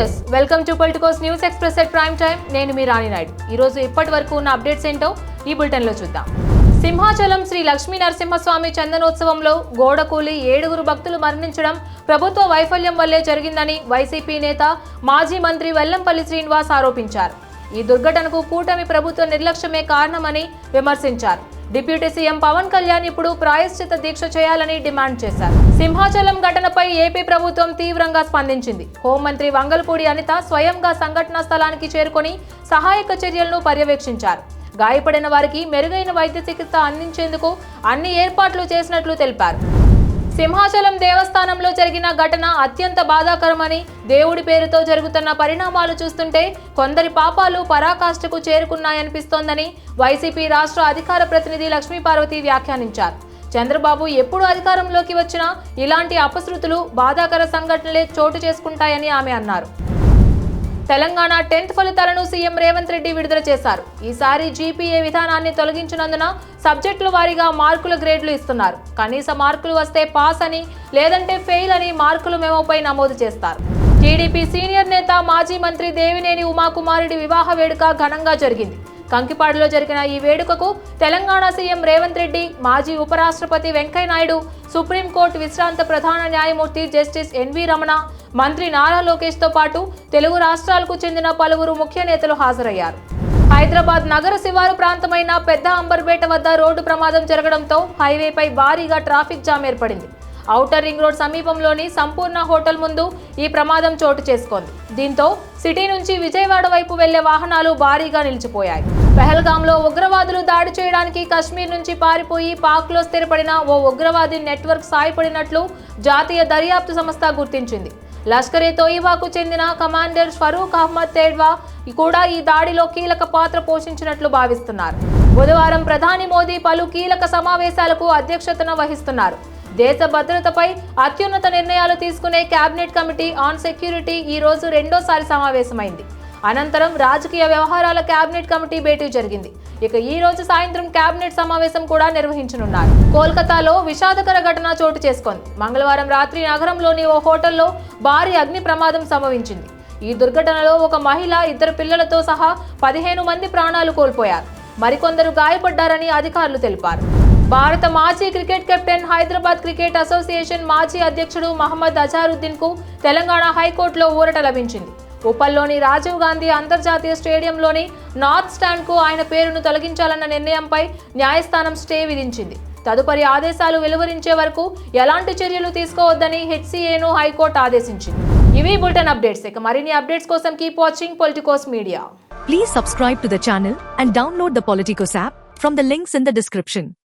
Viewers, welcome to Politicos news express at prime time. నేను మీ రాణి నాయుడు. ఈ రోజు ఇప్పటి వరకు ఉన్న అప్డేట్స్ ఏంటో ఈ బులెటిన్ లో చూద్దాం. సింహాచలం శ్రీ లక్ష్మీ నరసింహస్వామి చందనోత్సవంలో గోడకూలి 7 భక్తులు మరణించడం ప్రభుత్వ వైఫల్యం వల్లే జరిగిందని వైసీపీ నేత మాజీ మంత్రి వెల్లంపల్లి శ్రీనివాస్ ఆరోపించారు. ఈ దుర్ఘటనకు కూటమి ప్రభుత్వ నిర్లక్ష్యమే కారణమని విమర్శించారు. డిప్యూటీ సీఎం పవన్ కళ్యాణ్ ఇప్పుడు ప్రాయశ్చిత దీక్ష చేయాలని డిమాండ్ చేశారు. సింహాచలం ఘటనపై ఏపీ ప్రభుత్వం తీవ్రంగా స్పందించింది. హోంమంత్రి వంగల్పూడి అనిత స్వయంగా సంఘటనా స్థలానికి చేరుకొని సహాయక చర్యలను పర్యవేక్షించారు. గాయపడిన వారికి మెరుగైన వైద్య చికిత్స అందించేందుకు అన్ని ఏర్పాట్లు చేసినట్లు తెలిపారు. సింహాచలం దేవస్థానంలో జరిగిన ఘటన అత్యంత బాధాకరమని, దేవుడి పేరుతో జరుగుతున్న పరిణామాలు చూస్తుంటే కొందరి పాపాలు పరాకాష్ఠకు చేరుకున్నాయనిపిస్తోందని వైసీపీ రాష్ట్ర అధికార ప్రతినిధి లక్ష్మీపార్వతి వ్యాఖ్యానించారు. చంద్రబాబు ఎప్పుడు అధికారంలోకి వచ్చినా ఇలాంటి అపశృతులు, బాధాకర సంఘటనలే చోటు చేసుకుంటాయని ఆమె అన్నారు. తెలంగాణ 10th ఫలితాలను సీఎం రేవంత్ రెడ్డి విడుదల చేశారు. ఈసారి జీపీఏ విధానాన్ని తొలగించినందున సబ్జెక్టుల వారీగా మార్కుల గ్రేడ్లు ఇస్తున్నారు. కనీస మార్కులు వస్తే పాస్ అని, లేదంటే ఫెయిల్ అని మార్కుల మెమోపై నమోదు చేస్తారు. టీడీపీ సీనియర్ నేత మాజీ మంత్రి దేవినేని ఉమాకుమారుడి వివాహ వేడుక ఘనంగా జరిగింది. కంకిపాడులో జరిగిన ఈ వేడుకకు తెలంగాణ సీఎం రేవంత్ రెడ్డి, మాజీ ఉపరాష్ట్రపతి వెంకయ్యనాయుడు, సుప్రీంకోర్టు విశ్రాంత ప్రధాన న్యాయమూర్తి జస్టిస్ ఎన్వి రమణ, మంత్రి నారా లోకేష్తో పాటు తెలుగు రాష్ట్రాలకు చెందిన పలువురు ముఖ్య నేతలు హాజరయ్యారు. హైదరాబాద్ నగర శివారు ప్రాంతమైన పెద్ద అంబర్పేట వద్ద రోడ్డు ప్రమాదం జరగడంతో హైవేపై భారీగా ట్రాఫిక్ జామ్ ఏర్పడింది. ఔటర్ రింగ్ రోడ్ సమీపంలోని సంపూర్ణ హోటల్ ముందు ఈ ప్రమాదం చోటు చేసుకుంది. దీంతో సిటీ నుంచి విజయవాడ వైపు వెళ్లే వాహనాలు భారీగా నిలిచిపోయాయి. పెహల్గాంలో ఉగ్రవాదులు దాడి చేయడానికి కశ్మీర్ నుంచి పారిపోయి పాక్లో స్థిరపడిన ఓ ఉగ్రవాది నెట్వర్క్ సాయపడినట్లు జాతీయ దర్యాప్తు సంస్థ గుర్తించింది. లష్కరే తోయిబాకు చెందిన కమాండర్ ఫరూక్ అహ్మద్ తేడ్వా కూడా ఈ దాడిలో కీలక పాత్ర పోషించినట్లు భావిస్తున్నారు. బుధవారం ప్రధాని మోదీ పలు కీలక సమావేశాలకు అధ్యక్షతన వహిస్తున్నారు. దేశ భద్రతపై అత్యున్నత నిర్ణయాలు తీసుకునే కేబినెట్ కమిటీ ఆన్ సెక్యూరిటీ ఈ రోజు రెండోసారి సమావేశమైంది. అనంతరం రాజకీయ వ్యవహారాల కేబినెట్ కమిటీ భేటీ జరిగింది. ఇక ఈ రోజు సాయంత్రం కేబినెట్ సమావేశం కూడా నిర్వహించనున్నారు. కోల్కతాలో విషాదకర ఘటన చోటు చేసుకుంది. మంగళవారం రాత్రి నగరంలోని ఓ హోటల్లో భారీ అగ్ని ప్రమాదం సంభవించింది. ఈ దుర్ఘటనలో ఒక మహిళ, 2 పిల్లలతో సహా 15 మంది ప్రాణాలు కోల్పోయారు. మరికొందరు గాయపడ్డారని అధికారులు తెలిపారు. భారత మాజీ cricket captain, Hyderabad cricket association మాజీ అధ్యక్షుడు మహమ్మద్ అజారుద్దీన్ కు తెలంగాణ హైకోర్టులో ఊరట లభించింది. ఉప్పల్లోని రాజీవ్ గాంధీ అంతర్జాతీయ స్టేడియంలోని నార్త్ స్టాండ్ కు ఆయన పేరును తొలగించాలన్న నిర్ణయంపై న్యాయస్థానం స్టే విధించింది. తదుపరి ఆదేశాలు వెలువరించే వరకు ఎలాంటి చర్యలు తీసుకోవద్దని హెచ్సీఏను హైకోర్టు ఆదేశించింది. ఇవి బులెటిన్ అప్డేట్స్. ఇక మరిన్ని అప్డేట్స్ కోసం keep watching Politicos media. Please subscribe to the channel and download the Politicos app from the links in the description.